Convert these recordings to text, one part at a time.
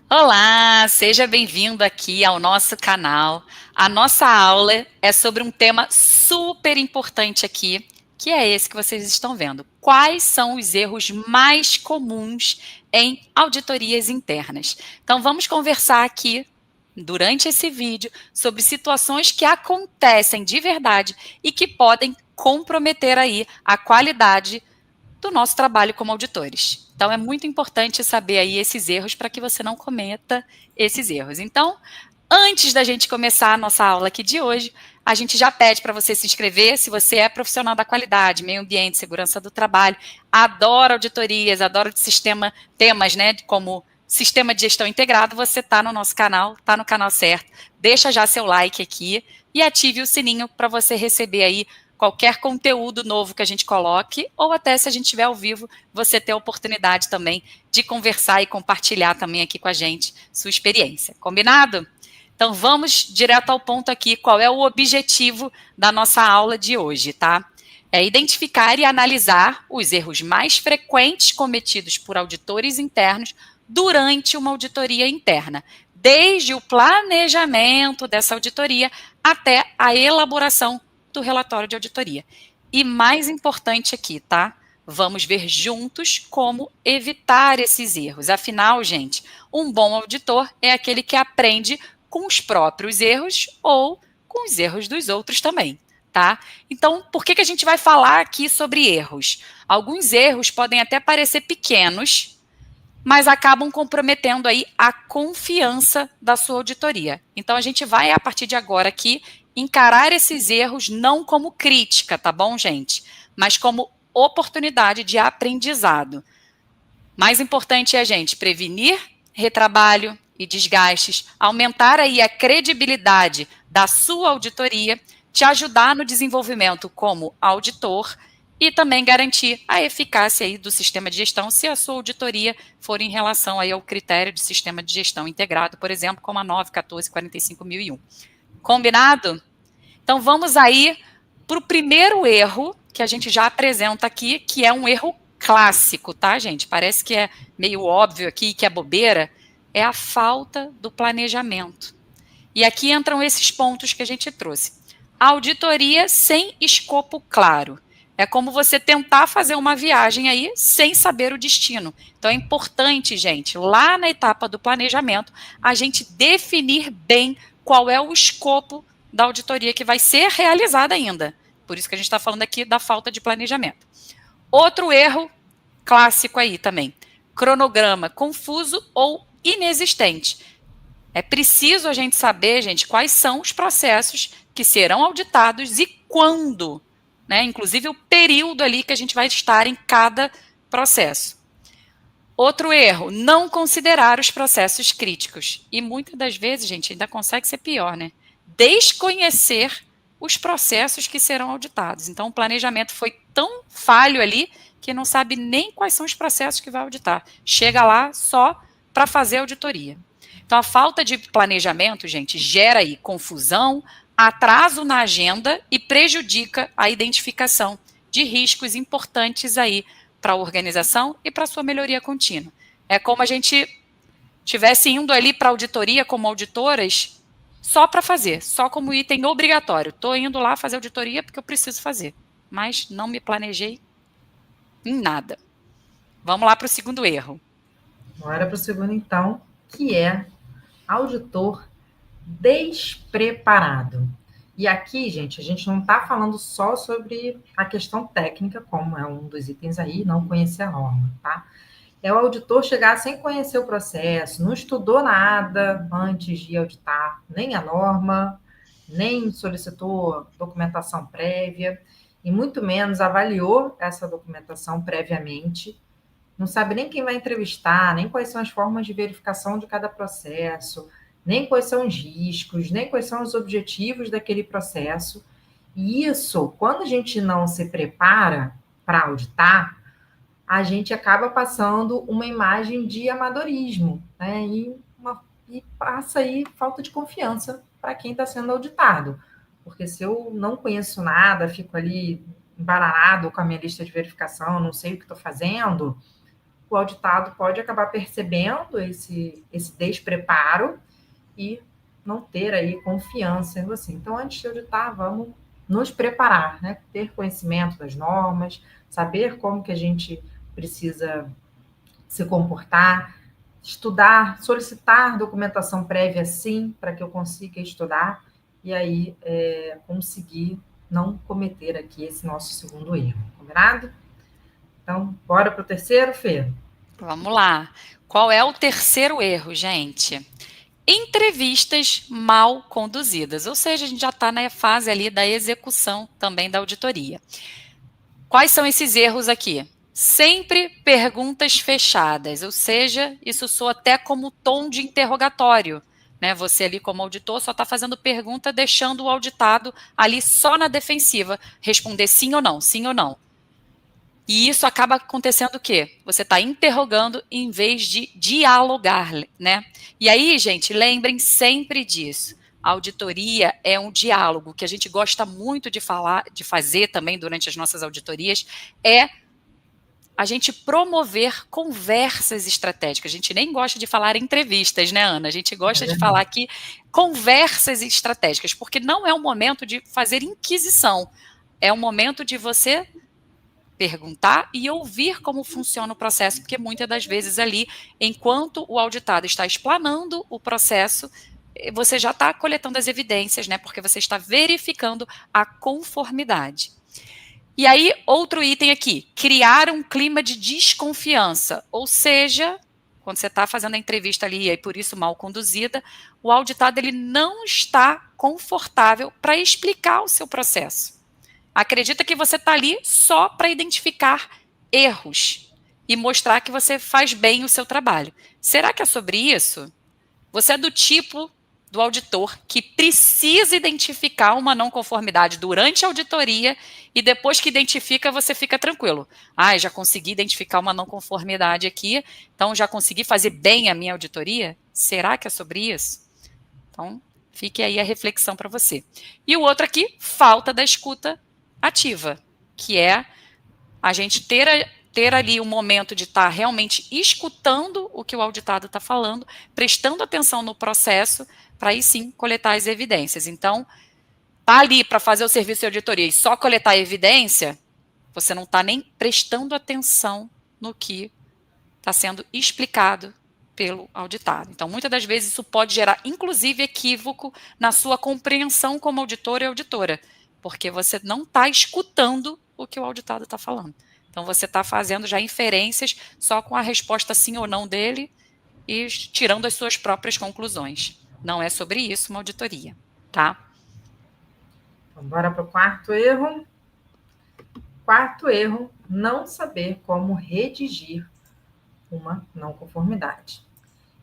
Olá, seja bem-vindo aqui ao nosso canal. A nossa aula é sobre um tema super importante aqui, que é esse que vocês estão vendo. Quais são os erros mais comuns em auditorias internas? Então, vamos conversar aqui durante esse vídeo sobre situações que acontecem de verdade e que podem comprometer aí a qualidade do nosso trabalho como auditores. Então, é muito importante saber aí esses erros para que você não cometa esses erros. Então, antes da gente começar a nossa aula aqui de hoje, a gente já pede para você se inscrever se você é profissional da qualidade, meio ambiente, segurança do trabalho, adora auditorias, adora temas, né, como sistema de gestão integrado, você está no nosso canal, está no canal certo. Deixa já seu like aqui e ative o sininho para você receber aí qualquer conteúdo novo que a gente coloque, ou até se a gente estiver ao vivo, você ter a oportunidade também de conversar e compartilhar também aqui com a gente sua experiência. Combinado? Então vamos direto ao ponto aqui, qual é o objetivo da nossa aula de hoje, tá? É identificar e analisar os erros mais frequentes cometidos por auditores internos durante uma auditoria interna, desde o planejamento dessa auditoria até a elaboração do relatório de auditoria. E mais importante aqui, tá? Vamos ver juntos como evitar esses erros. Afinal, gente, um bom auditor é aquele que aprende com os próprios erros ou com os erros dos outros também, tá? Então, por que a gente vai falar aqui sobre erros? Alguns erros podem até parecer pequenos, mas acabam comprometendo aí a confiança da sua auditoria. Então, a gente vai, a partir de agora aqui, encarar esses erros não como crítica, tá bom, gente? Mas como oportunidade de aprendizado. Mais importante é a gente prevenir retrabalho e desgastes, aumentar aí a credibilidade da sua auditoria, te ajudar no desenvolvimento como auditor e também garantir a eficácia aí do sistema de gestão se a sua auditoria for em relação aí ao critério de sistema de gestão integrado, por exemplo, como a 9.14.45.001. Combinado? Então vamos aí para o primeiro erro que a gente já apresenta aqui, que é um erro clássico, tá, gente? Parece que é meio óbvio aqui, que é bobeira, é a falta do planejamento. E aqui entram esses pontos que a gente trouxe. Auditoria sem escopo claro. É como você tentar fazer uma viagem aí sem saber o destino. Então é importante, gente, lá na etapa do planejamento, a gente definir bem qual é o escopo da auditoria que vai ser realizada ainda. Por isso que a gente está falando aqui da falta de planejamento. Outro erro clássico aí também. Cronograma confuso ou inexistente. É preciso a gente saber, gente, quais são os processos que serão auditados e quando, né? Inclusive o período ali que a gente vai estar em cada processo. Outro erro, não considerar os processos críticos. E muitas das vezes, gente, ainda consegue ser pior, né? Desconhecer os processos que serão auditados. Então, o planejamento foi tão falho ali que não sabe nem quais são os processos que vai auditar. Chega lá só para fazer auditoria. Então, a falta de planejamento, gente, gera aí confusão, atraso na agenda e prejudica a identificação de riscos importantes aí para a organização e para a sua melhoria contínua. É como a gente tivesse indo ali para a auditoria como auditoras só para fazer, só como item obrigatório. Estou indo lá fazer auditoria porque eu preciso fazer, mas não me planejei em nada. Vamos lá para o segundo erro. Bora para o segundo, então, que é auditor despreparado. E aqui, gente, a gente não está falando só sobre a questão técnica, como é um dos itens aí, não conhecer a norma, tá? É o auditor chegar sem conhecer o processo, não estudou nada antes de auditar, nem a norma, nem solicitou documentação prévia, e muito menos avaliou essa documentação previamente, não sabe nem quem vai entrevistar, nem quais são as formas de verificação de cada processo, nem quais são os riscos, nem quais são os objetivos daquele processo. E isso, quando a gente não se prepara para auditar, a gente acaba passando uma imagem de amadorismo, né? E passa aí falta de confiança para quem está sendo auditado. Porque se eu não conheço nada, fico ali embaralhado com a minha lista de verificação, não sei o que estou fazendo, o auditado pode acabar percebendo esse despreparo e não ter aí confiança em você. Então, antes de auditar, vamos nos preparar, né? Ter conhecimento das normas, saber como que a gente precisa se comportar, estudar, solicitar documentação prévia, sim, para que eu consiga estudar e aí conseguir não cometer aqui esse nosso segundo erro, combinado? Então, bora para o terceiro, Fê? Vamos lá. Qual é o terceiro erro, gente? Entrevistas mal conduzidas, ou seja, a gente já está na fase ali da execução também da auditoria. Quais são esses erros aqui? Sempre perguntas fechadas, ou seja, isso soa até como tom de interrogatório, né? Você ali como auditor só está fazendo pergunta, deixando o auditado ali só na defensiva, responder sim ou não, sim ou não. E isso acaba acontecendo o quê? Você está interrogando em vez de dialogar, né? E aí, gente, lembrem sempre disso. A auditoria é um diálogo que a gente gosta muito de falar, de fazer também durante as nossas auditorias, é a gente promover conversas estratégicas. A gente nem gosta de falar entrevistas, né, Ana? A gente gosta de falar aqui conversas estratégicas, porque não é um momento de fazer inquisição, é um momento de você perguntar e ouvir como funciona o processo, porque muitas das vezes ali, enquanto o auditado está explanando o processo, você já está coletando as evidências, né? Porque você está verificando a conformidade. E aí, outro item aqui, criar um clima de desconfiança, ou seja, quando você está fazendo a entrevista ali, e por isso mal conduzida, o auditado ele não está confortável para explicar o seu processo. Acredita que você está ali só para identificar erros e mostrar que você faz bem o seu trabalho. Será que é sobre isso? Você é do tipo do auditor que precisa identificar uma não conformidade durante a auditoria e depois que identifica, você fica tranquilo. Ah, já consegui identificar uma não conformidade aqui, então já consegui fazer bem a minha auditoria? Será que é sobre isso? Então, fique aí a reflexão para você. E o outro aqui, falta da escuta ativa, que é a gente ter ali um momento de estar realmente escutando o que o auditado está falando, prestando atenção no processo, para aí sim coletar as evidências. Então, tá ali para fazer o serviço de auditoria e só coletar a evidência, você não está nem prestando atenção no que está sendo explicado pelo auditado. Então, muitas das vezes isso pode gerar, inclusive, equívoco na sua compreensão como auditor e auditora, porque você não está escutando o que o auditado está falando. Então, você está fazendo já inferências só com a resposta sim ou não dele e tirando as suas próprias conclusões. Não é sobre isso uma auditoria, tá? Então, bora para o quarto erro. Quarto erro, não saber como redigir uma não conformidade.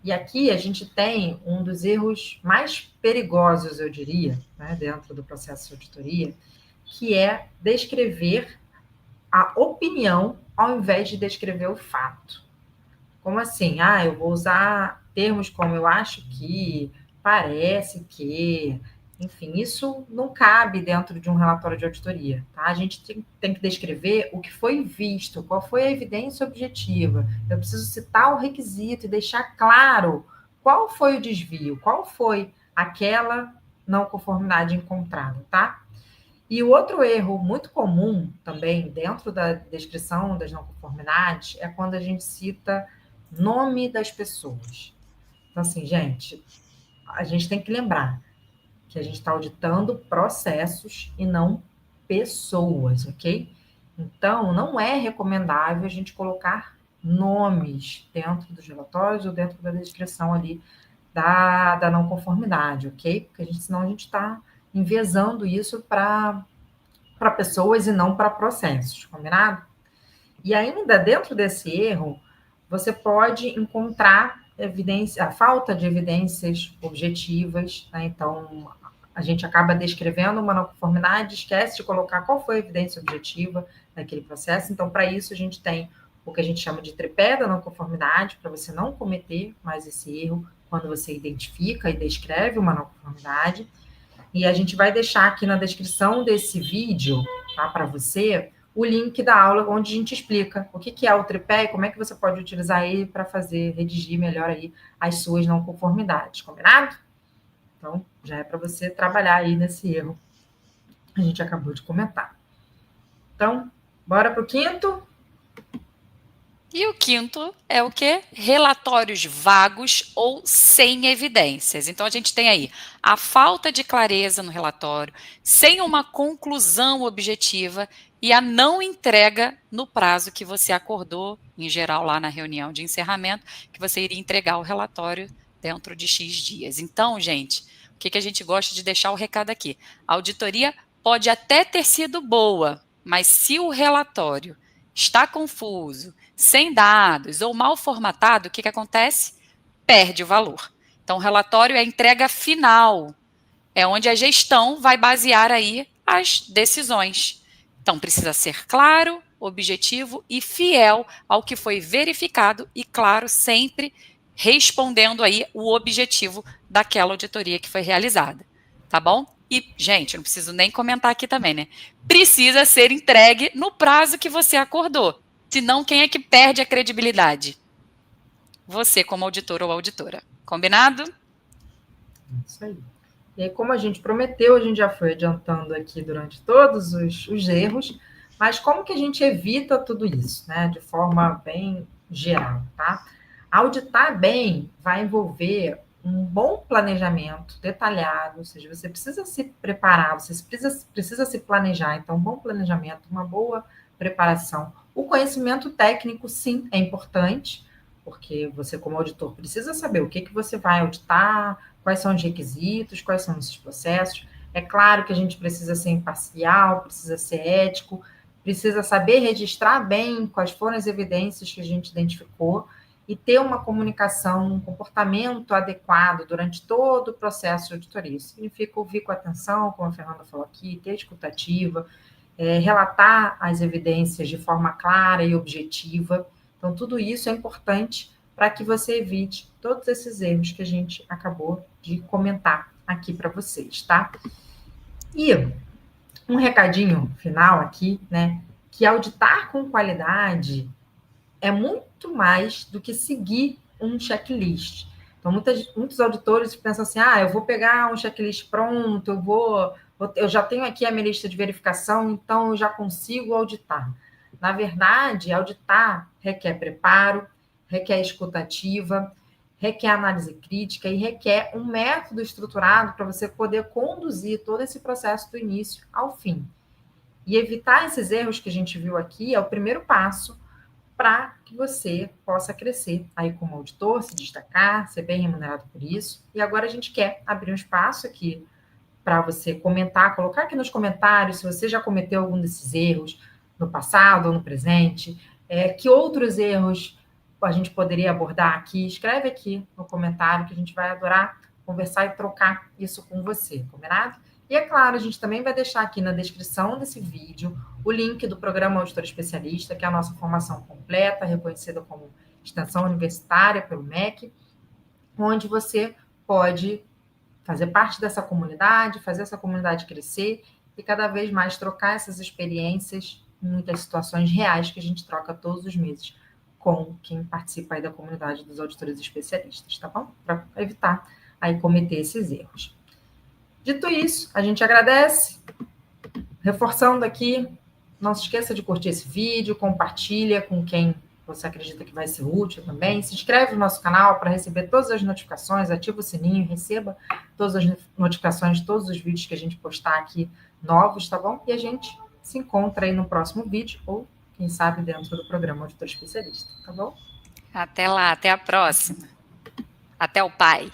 E aqui a gente tem um dos erros mais perigosos, eu diria, né, dentro do processo de auditoria, que é descrever a opinião ao invés de descrever o fato. Como assim? Ah, eu vou usar termos como eu acho que, parece que, enfim, isso não cabe dentro de um relatório de auditoria, tá? A gente tem que descrever o que foi visto, qual foi a evidência objetiva. Eu preciso citar o requisito e deixar claro qual foi o desvio, qual foi aquela não conformidade encontrada, tá? E o outro erro muito comum também dentro da descrição das não conformidades é quando a gente cita nome das pessoas. Então, assim, gente, a gente tem que lembrar que a gente está auditando processos e não pessoas, ok? Então, não é recomendável a gente colocar nomes dentro dos relatórios ou dentro da descrição ali da não conformidade, ok? Porque senão a gente está enviesando isso para pessoas e não para processos, combinado? E ainda dentro desse erro, você pode encontrar evidência, a falta de evidências objetivas, né? Então, a gente acaba descrevendo uma não conformidade, esquece de colocar qual foi a evidência objetiva naquele processo. Então, para isso, a gente tem o que a gente chama de tripé da não conformidade, para você não cometer mais esse erro quando você identifica e descreve uma não conformidade. E a gente vai deixar aqui na descrição desse vídeo, tá, para você, o link da aula onde a gente explica o que é o tripé e como é que você pode utilizar ele para redigir melhor aí as suas não conformidades, combinado? Então, já é para você trabalhar aí nesse erro que a gente acabou de comentar. Então, bora para o quinto? E o quinto é o quê? Relatórios vagos ou sem evidências. Então, a gente tem aí a falta de clareza no relatório, sem uma conclusão objetiva e a não entrega no prazo que você acordou, em geral, lá na reunião de encerramento, que você iria entregar o relatório dentro de X dias. Então, gente, o que a gente gosta de deixar o recado aqui? A auditoria pode até ter sido boa, mas se o relatório está confuso, sem dados ou mal formatado, o que acontece? Perde o valor. Então, o relatório é a entrega final, é onde a gestão vai basear aí as decisões. Então, precisa ser claro, objetivo e fiel ao que foi verificado e, claro, sempre respondendo aí o objetivo daquela auditoria que foi realizada. Tá bom? E, gente, não preciso nem comentar aqui também, né? Precisa ser entregue no prazo que você acordou. Senão, quem é que perde a credibilidade? Você, como auditor ou auditora. Combinado? Isso aí. E aí, como a gente prometeu, a gente já foi adiantando aqui durante todos os erros, mas como que a gente evita tudo isso, né? De forma bem geral, tá? Auditar bem vai envolver um bom planejamento detalhado, ou seja, você precisa se preparar, você precisa se planejar, então, um bom planejamento, uma boa preparação. O conhecimento técnico, sim, é importante, porque você, como auditor, precisa saber o que você vai auditar, quais são os requisitos, quais são esses processos. É claro que a gente precisa ser imparcial, precisa ser ético, precisa saber registrar bem quais foram as evidências que a gente identificou e ter uma comunicação, um comportamento adequado durante todo o processo de auditoria. Isso significa ouvir com atenção, como a Fernanda falou aqui, ter escutativa, relatar as evidências de forma clara e objetiva. Então, tudo isso é importante para que você evite todos esses erros que a gente acabou de comentar aqui para vocês, tá? E um recadinho final aqui, né? Que auditar com qualidade é muito mais do que seguir um checklist. Então, muitos auditores pensam assim: eu vou pegar um checklist pronto, eu já tenho aqui a minha lista de verificação, então eu já consigo auditar. Na verdade, auditar requer preparo, requer escutativa, requer análise crítica e requer um método estruturado para você poder conduzir todo esse processo do início ao fim. E evitar esses erros que a gente viu aqui é o primeiro passo para que você possa crescer aí como auditor, se destacar, ser bem remunerado por isso. E agora a gente quer abrir um espaço aqui para você comentar, colocar aqui nos comentários se você já cometeu algum desses erros no passado ou no presente, que outros erros a gente poderia abordar aqui. Escreve aqui no comentário que a gente vai adorar conversar e trocar isso com você, combinado? E é claro, a gente também vai deixar aqui na descrição desse vídeo o link do programa Auditor Especialista, que é a nossa formação completa, reconhecida como extensão universitária pelo MEC, onde você pode fazer parte dessa comunidade, fazer essa comunidade crescer e cada vez mais trocar essas experiências em muitas situações reais que a gente troca todos os meses com quem participa aí da comunidade dos auditores especialistas, tá bom? Para evitar aí cometer esses erros. Dito isso, a gente agradece, reforçando aqui, não se esqueça de curtir esse vídeo, compartilha com quem você acredita que vai ser útil também. Se inscreve no nosso canal para receber todas as notificações, ativa o sininho, receba todas as notificações de todos os vídeos que a gente postar aqui novos, tá bom? E a gente se encontra aí no próximo vídeo, ou quem sabe dentro do programa Auditor Especialista, tá bom? Até lá, até a próxima. Até o pai.